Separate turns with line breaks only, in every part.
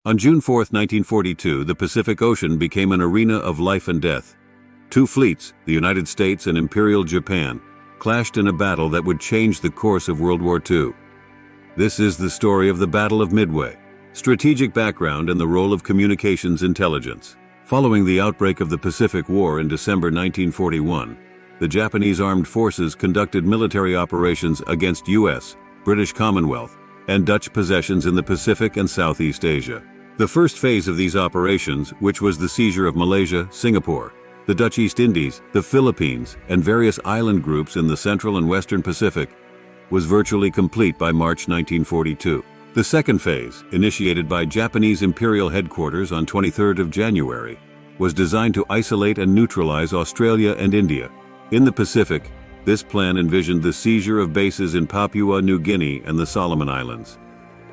On June 4, 1942, the Pacific Ocean became an arena of life and death. Two fleets, the United States and Imperial Japan, clashed in a battle that would change the course of World War II. This is the story of the Battle of Midway, strategic background and the role of communications intelligence. Following the outbreak of the Pacific War in December 1941, the Japanese armed forces conducted military operations against U.S., British Commonwealth, and Dutch possessions in the Pacific and Southeast Asia. The first phase of these operations, which was the seizure of Malaysia, Singapore, the Dutch East Indies, the Philippines, and various island groups in the Central and Western Pacific, was virtually complete by March 1942. The second phase, initiated by Japanese Imperial Headquarters on 23rd of January, was designed to isolate and neutralize Australia and India. In the Pacific, this plan envisioned the seizure of bases in Papua New Guinea and the Solomon Islands,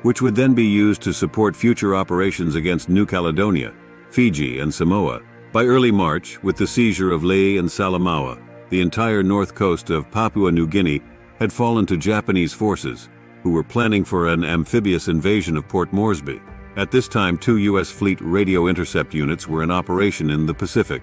which would then be used to support future operations against New Caledonia, Fiji, and Samoa. By early March, with the seizure of Lae and Salamaua, the entire north coast of Papua New Guinea had fallen to Japanese forces, who were planning for an amphibious invasion of Port Moresby. At this time, two U.S. Fleet radio intercept units were in operation in the Pacific,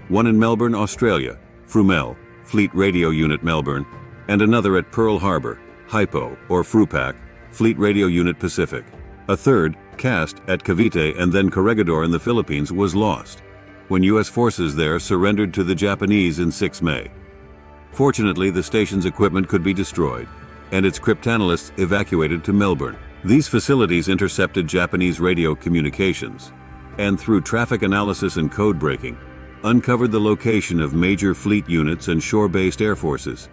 one in Melbourne, Australia, Frumell, Fleet Radio Unit Melbourne, and another at Pearl Harbor, Hypo, or Frupak, Fleet Radio Unit Pacific. A third, CAST, at Cavite and then Corregidor in the Philippines, was lost when U.S. forces there surrendered to the Japanese in 6 May. Fortunately, the station's equipment could be destroyed, and its cryptanalysts evacuated to Melbourne. These facilities intercepted Japanese radio communications, and through traffic analysis and code breaking, uncovered the location of major fleet units and shore-based air forces.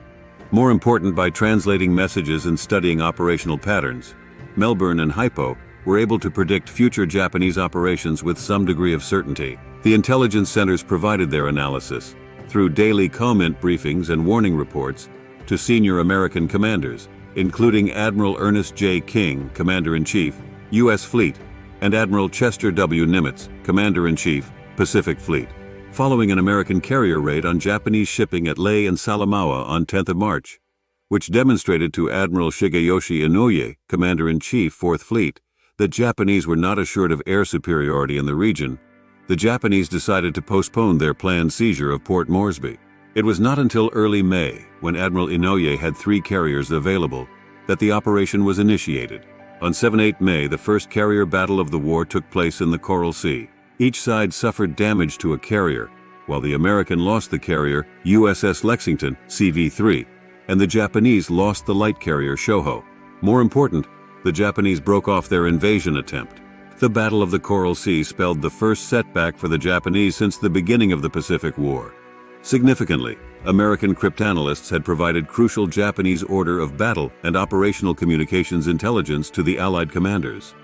More important, by translating messages and studying operational patterns, Melbourne and Hypo were able to predict future Japanese operations with some degree of certainty. The intelligence centers provided their analysis through daily comment briefings and warning reports to senior American commanders, including Admiral Ernest J. King, Commander-in-Chief, U.S. Fleet, and Admiral Chester W. Nimitz, Commander-in-Chief, Pacific Fleet. Following an American carrier raid on Japanese shipping at Lae and Salamaua on 10th of March, which demonstrated to Admiral Shigeyoshi Inoue, Commander-in-Chief, 4th Fleet, that Japanese were not assured of air superiority in the region, the Japanese decided to postpone their planned seizure of Port Moresby. It was not until early May, when Admiral Inoue had 3 carriers available, that the operation was initiated. On 7-8 May, the first carrier battle of the war took place in the Coral Sea. Each side suffered damage to a carrier, while the American lost the carrier USS Lexington, CV-3, and the Japanese lost the light carrier Shoho. More important, the Japanese broke off their invasion attempt. The Battle of the Coral Sea spelled the first setback for the Japanese since the beginning of the Pacific War. Significantly, American cryptanalysts had provided crucial Japanese order of battle and operational communications intelligence to the Allied commanders.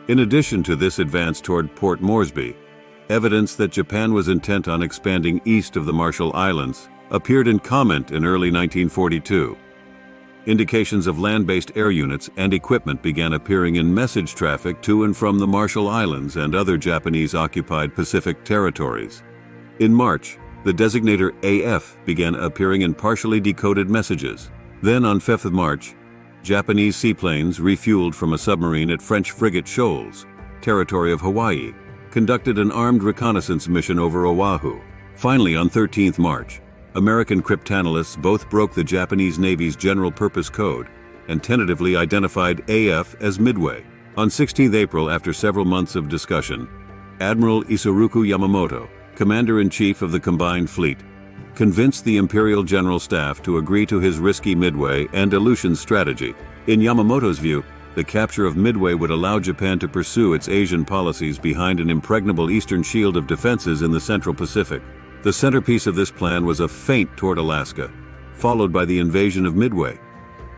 In addition to this advance toward Port Moresby, evidence that Japan was intent on expanding east of the Marshall Islands appeared in comment in early 1942. Indications of land-based air units and equipment began appearing in message traffic to and from the Marshall Islands and other Japanese-occupied Pacific territories. In March, the designator AF began appearing in partially decoded messages. Then on 5th of March, Japanese seaplanes refueled from a submarine at French frigate Shoals, territory of Hawaii, conducted an armed reconnaissance mission over Oahu. Finally, on 13th March, American cryptanalysts both broke the Japanese Navy's General Purpose Code and tentatively identified AF as Midway. On 16th April, after several months of discussion, Admiral Isoroku Yamamoto, Commander-in-Chief of the Combined Fleet, convinced the Imperial General Staff to agree to his risky Midway and Aleutian strategy. In Yamamoto's view, the capture of Midway would allow Japan to pursue its Asian policies behind an impregnable eastern shield of defenses in the Central Pacific. The centerpiece of this plan was a feint toward Alaska, followed by the invasion of Midway.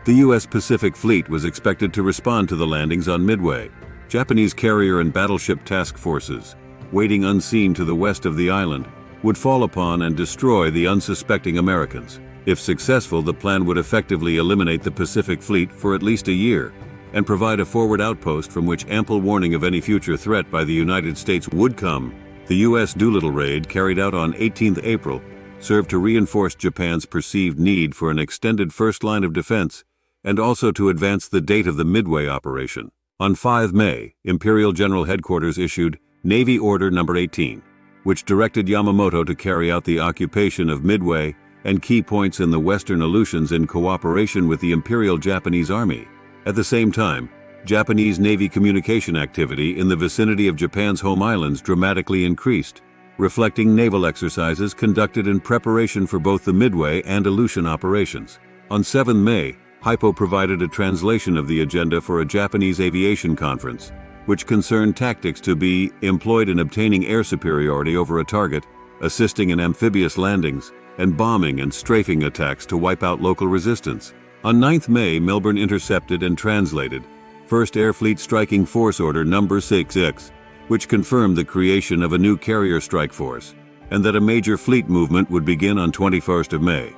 The U.S. Pacific Fleet was expected to respond to the landings on Midway. Japanese carrier and battleship task forces, waiting unseen to the west of the island, would fall upon and destroy the unsuspecting Americans. If successful, the plan would effectively eliminate the Pacific Fleet for at least a year and provide a forward outpost from which ample warning of any future threat by the United States would come. The U.S. Doolittle raid, carried out on 18th April, served to reinforce Japan's perceived need for an extended first line of defense and also to advance the date of the Midway operation. On 5 May, Imperial General Headquarters issued Navy Order No. 18, which directed Yamamoto to carry out the occupation of Midway and key points in the Western Aleutians in cooperation with the Imperial Japanese Army. At the same time, Japanese Navy communication activity in the vicinity of Japan's home islands dramatically increased, reflecting naval exercises conducted in preparation for both the Midway and Aleutian operations. On 7 May, Hypo provided a translation of the agenda for a Japanese aviation conference, which concerned tactics to be employed in obtaining air superiority over a target, assisting in amphibious landings, and bombing and strafing attacks to wipe out local resistance. On 9 May, Melbourne intercepted and translated 1st Air Fleet Striking Force Order No. 6X, which confirmed the creation of a new carrier strike force, and that a major fleet movement would begin on 21st May.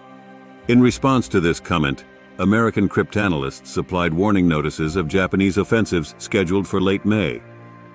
In response to this comment, American cryptanalysts supplied warning notices of Japanese offensives scheduled for late May.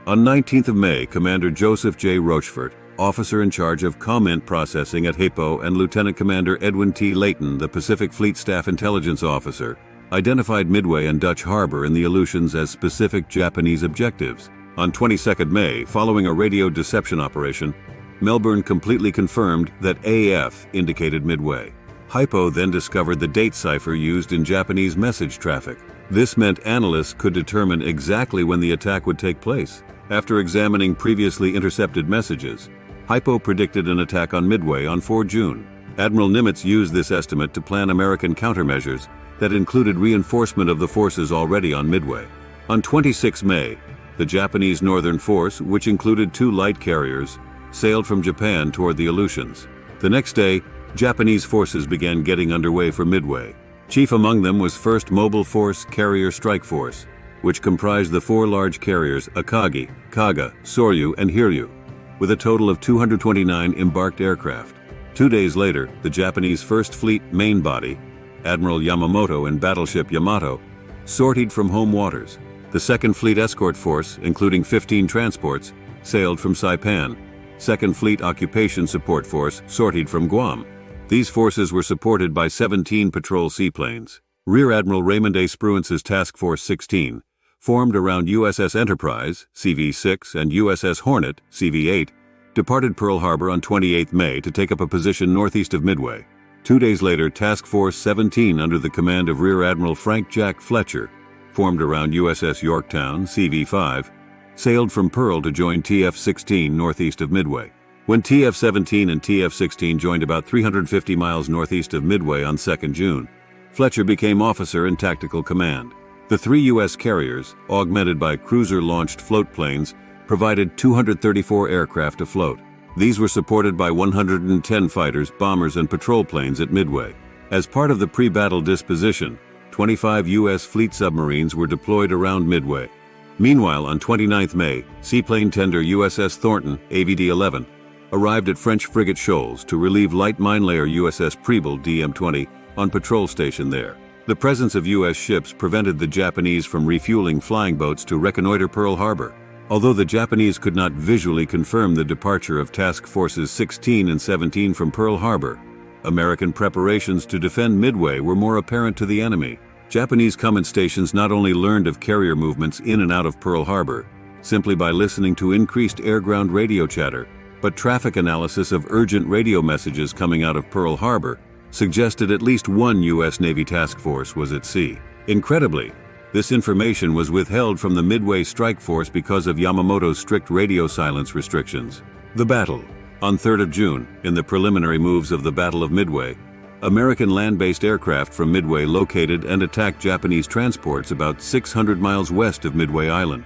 On 19 May, Commander Joseph J. Rochefort, officer in charge of comment processing at HAPO, and Lieutenant Commander Edwin T. Layton, the Pacific Fleet Staff Intelligence Officer, identified Midway and Dutch Harbor in the Aleutians as specific Japanese objectives. On 22 May, following a radio deception operation, Melbourne completely confirmed that AF indicated Midway. Hypo then discovered the date cipher used in Japanese message traffic. This meant analysts could determine exactly when the attack would take place. After examining previously intercepted messages, Hypo predicted an attack on Midway on 4 June. Admiral Nimitz used this estimate to plan American countermeasures that included reinforcement of the forces already on Midway. On 26 May, the Japanese Northern Force, which included 2 light carriers, sailed from Japan toward the Aleutians. The next day, Japanese forces began getting underway for Midway. Chief among them was 1st Mobile Force Carrier Strike Force, which comprised the 4 large carriers Akagi, Kaga, Soryu, and Hiryu, with a total of 229 embarked aircraft. 2 days later, the Japanese 1st Fleet main body, Admiral Yamamoto and battleship Yamato, sortied from home waters. The 2nd Fleet Escort Force, including 15 transports, sailed from Saipan. 2nd Fleet Occupation Support Force sortied from Guam. These forces were supported by 17 patrol seaplanes. Rear Admiral Raymond A. Spruance's Task Force 16, formed around USS Enterprise, CV-6, and USS Hornet, CV-8, departed Pearl Harbor on 28 May to take up a position northeast of Midway. 2 days later, Task Force 17, under the command of Rear Admiral Frank Jack Fletcher, formed around USS Yorktown, CV-5, sailed from Pearl to join TF-16 northeast of Midway. When TF-17 and TF-16 joined about 350 miles northeast of Midway on 2 June, Fletcher became officer in tactical command. The 3 U.S. carriers, augmented by cruiser-launched float planes, provided 234 aircraft afloat. These were supported by 110 fighters, bombers, and patrol planes at Midway. As part of the pre-battle disposition, 25 U.S. fleet submarines were deployed around Midway. Meanwhile, on 29 May, seaplane tender USS Thornton, AVD-11, arrived at French frigate Shoals to relieve light mine layer USS Preble, DM-20, on patrol station there. The presence of U.S. ships prevented the Japanese from refueling flying boats to reconnoiter Pearl Harbor. Although the Japanese could not visually confirm the departure of Task Forces 16 and 17 from Pearl Harbor, American preparations to defend Midway were more apparent to the enemy. Japanese command stations not only learned of carrier movements in and out of Pearl Harbor, simply by listening to increased air-ground radio chatter, but traffic analysis of urgent radio messages coming out of Pearl Harbor suggested at least one U.S. Navy task force was at sea. Incredibly, this information was withheld from the Midway Strike Force because of Yamamoto's strict radio silence restrictions. The battle. On 3 June, in the preliminary moves of the Battle of Midway, American land-based aircraft from Midway located and attacked Japanese transports about 600 miles west of Midway Island.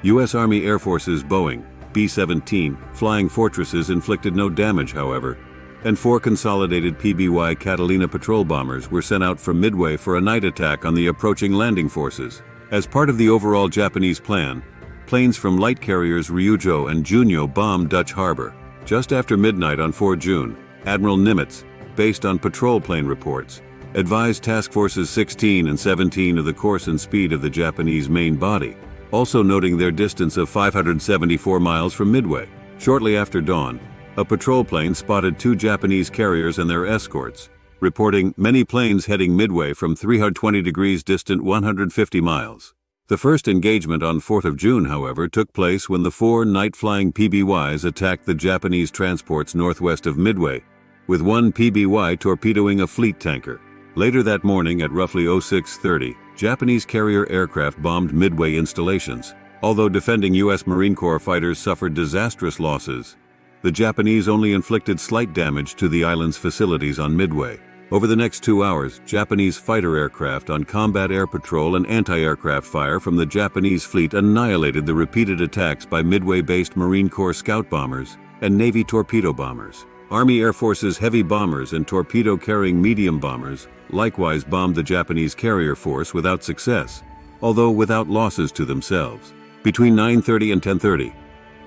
U.S. Army Air Force's Boeing B-17 Flying Fortresses inflicted no damage, however, and 4 consolidated PBY Catalina patrol bombers were sent out from Midway for a night attack on the approaching landing forces. As part of the overall Japanese plan, planes from light carriers Ryujo and Junyo bombed Dutch Harbor. Just after midnight on 4 June, Admiral Nimitz, based on patrol plane reports, advised Task Forces 16 and 17 of the course and speed of the Japanese main body, also noting their distance of 574 miles from Midway. Shortly after dawn, a patrol plane spotted 2 Japanese carriers and their escorts, reporting many planes heading Midway from 320 degrees distant 150 miles. The first engagement on 4th of June, however, took place when the 4 night-flying PBYs attacked the Japanese transports northwest of Midway, with one PBY torpedoing a fleet tanker. Later that morning at roughly 06:30, Japanese carrier aircraft bombed Midway installations. Although defending U.S. Marine Corps fighters suffered disastrous losses, the Japanese only inflicted slight damage to the island's facilities on Midway. Over the next 2 hours, Japanese fighter aircraft on combat air patrol and anti-aircraft fire from the Japanese fleet annihilated the repeated attacks by Midway-based Marine Corps scout bombers and Navy torpedo bombers. Army Air Force's heavy bombers and torpedo-carrying medium bombers likewise bombed the Japanese carrier force without success, although without losses to themselves. Between 9:30 and 10:30,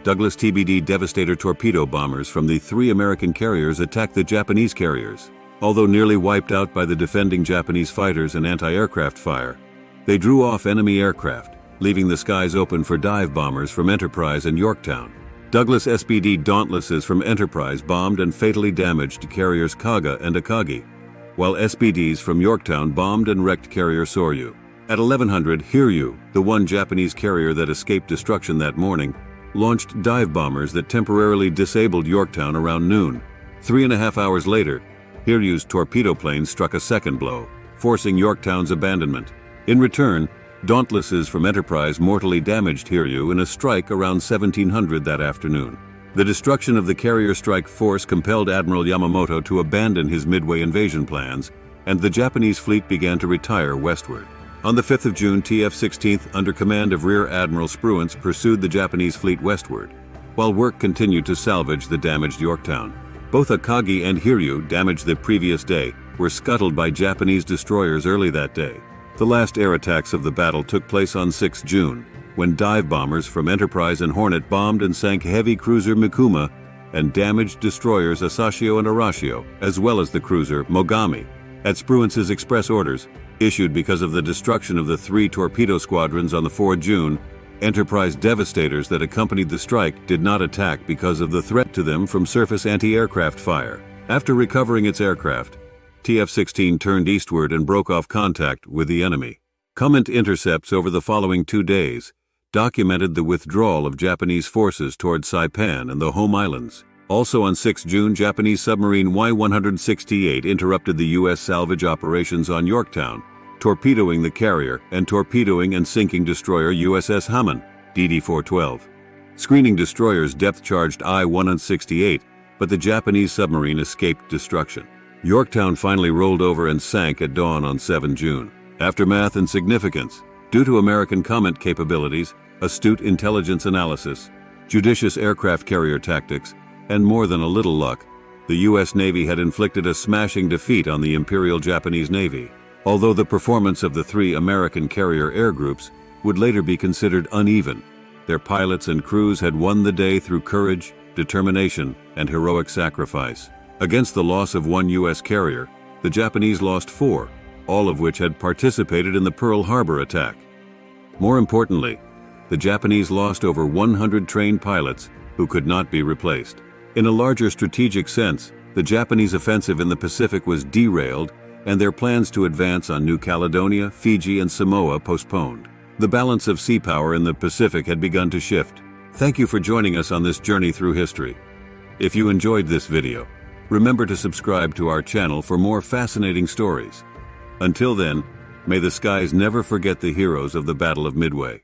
Douglas TBD Devastator torpedo bombers from the 3 American carriers attacked the Japanese carriers. Although nearly wiped out by the defending Japanese fighters and anti-aircraft fire, they drew off enemy aircraft, leaving the skies open for dive bombers from Enterprise and Yorktown. Douglas SBD Dauntlesses from Enterprise bombed and fatally damaged carriers Kaga and Akagi, while SBDs from Yorktown bombed and wrecked carrier Soryu. At 1100, Hiryu, the one Japanese carrier that escaped destruction that morning, launched dive bombers that temporarily disabled Yorktown around noon. 3.5 hours later, Hiryu's torpedo plane struck a second blow, forcing Yorktown's abandonment. In return, Dauntlesses from Enterprise mortally damaged Hiryu in a strike around 1700 that afternoon. The destruction of the carrier strike force compelled Admiral Yamamoto to abandon his Midway invasion plans, and the Japanese fleet began to retire westward. On the 5th of June, TF-16th, under command of Rear Admiral Spruance, pursued the Japanese fleet westward, while work continued to salvage the damaged Yorktown. Both Akagi and Hiryu, damaged the previous day, were scuttled by Japanese destroyers early that day. The last air attacks of the battle took place on 6 June, when dive bombers from Enterprise and Hornet bombed and sank heavy cruiser Mikuma and damaged destroyers Asashio and Arashio, as well as the cruiser Mogami, at Spruance's express orders, issued because of the destruction of the 3 torpedo squadrons on the 4th of June. Enterprise Devastators that accompanied the strike did not attack because of the threat to them from surface anti-aircraft fire. After recovering its aircraft, TF-16 turned eastward and broke off contact with the enemy. Comment intercepts over the following 2 days documented the withdrawal of Japanese forces toward Saipan and the home islands. Also on 6 June, Japanese submarine Y-168 interrupted the U.S. salvage operations on Yorktown, torpedoing the carrier and torpedoing and sinking destroyer USS Hammond, DD-412. Screening destroyers depth-charged I-168, but the Japanese submarine escaped destruction. Yorktown finally rolled over and sank at dawn on 7 June. Aftermath and significance. Due to American comment capabilities, astute intelligence analysis, judicious aircraft carrier tactics, and more than a little luck, the U.S. Navy had inflicted a smashing defeat on the Imperial Japanese Navy. Although the performance of the 3 American carrier air groups would later be considered uneven, their pilots and crews had won the day through courage, determination, and heroic sacrifice. Against the loss of 1 U.S. carrier, the Japanese lost 4, all of which had participated in the Pearl Harbor attack. More importantly, the Japanese lost over 100 trained pilots who could not be replaced. In a larger strategic sense, the Japanese offensive in the Pacific was derailed and their plans to advance on New Caledonia, Fiji, and Samoa postponed. The balance of sea power in the Pacific had begun to shift. Thank you for joining us on this journey through history. If you enjoyed this video, remember to subscribe to our channel for more fascinating stories. Until then, may the skies never forget the heroes of the Battle of Midway.